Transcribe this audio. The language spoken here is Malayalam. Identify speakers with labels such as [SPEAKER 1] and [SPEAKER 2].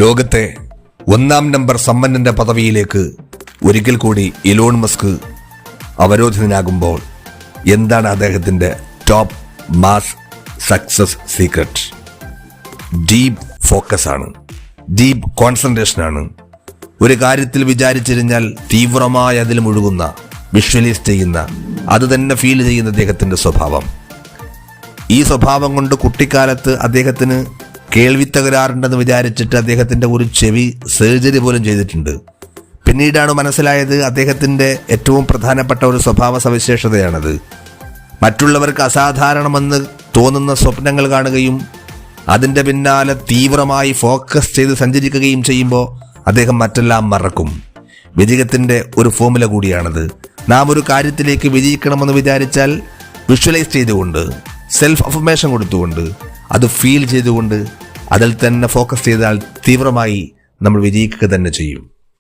[SPEAKER 1] ലോകത്തെ 1-ാം നമ്പർ സമ്പന്നന്റെ പദവിയിലേക്ക് ഒരിക്കൽ കൂടി ഇലോൺ മസ്ക് അവരോധിതനാകുമ്പോൾ എന്താണ് അദ്ദേഹത്തിന്റെ top mass success secret? Deep focus ആണ്, ഡീപ്പ് കോൺസെൻട്രേഷൻ ആണ്. ഒരു കാര്യത്തിൽ വിചാരിച്ചിരുന്നാൽ തീവ്രമായി അതിൽ മുഴുകുന്ന, വിഷ്വലൈസ് ചെയ്യുന്ന, അത് തന്നെ ഫീൽ ചെയ്യുന്ന അദ്ദേഹത്തിന്റെ സ്വഭാവം. ഈ സ്വഭാവം കൊണ്ട് കുട്ടിക്കാലത്ത് അദ്ദേഹത്തിന് കേൾവി തകരാറുണ്ടെന്ന് വിചാരിച്ചിട്ട് അദ്ദേഹത്തിന്റെ ഒരു ചെവി സർജറി പോലും ചെയ്തിട്ടുണ്ട്. പിന്നീടാണ് മനസ്സിലായത് അദ്ദേഹത്തിന്റെ ഏറ്റവും പ്രധാനപ്പെട്ട ഒരു സ്വഭാവ സവിശേഷതയാണത്. മറ്റുള്ളവർക്ക് അസാധാരണമെന്ന് തോന്നുന്ന സ്വപ്നങ്ങൾ കാണുകയും അതിൻ്റെ പിന്നാലെ തീവ്രമായി ഫോക്കസ് ചെയ്ത് സഞ്ചരിക്കുകയും ചെയ്യുമ്പോൾ അദ്ദേഹം മറ്റെല്ലാം മറക്കും. വിജയത്തിൻ്റെ ഒരു ഫോർമുല കൂടിയാണത്. നാം ഒരു കാര്യത്തിലേക്ക് വിജയിക്കണമെന്ന് വിചാരിച്ചാൽ വിഷ്വലൈസ് ചെയ്തുകൊണ്ട്, സെൽഫ് അഫർമേഷൻ കൊടുത്തുകൊണ്ട്, അത് ഫീൽ ചെയ്തുകൊണ്ട് അതിൽ തന്നെ ഫോക്കസ് ചെയ്താൽ തീവ്രമായി നമ്മൾ വിജയിക്കുക തന്നെ ചെയ്യും.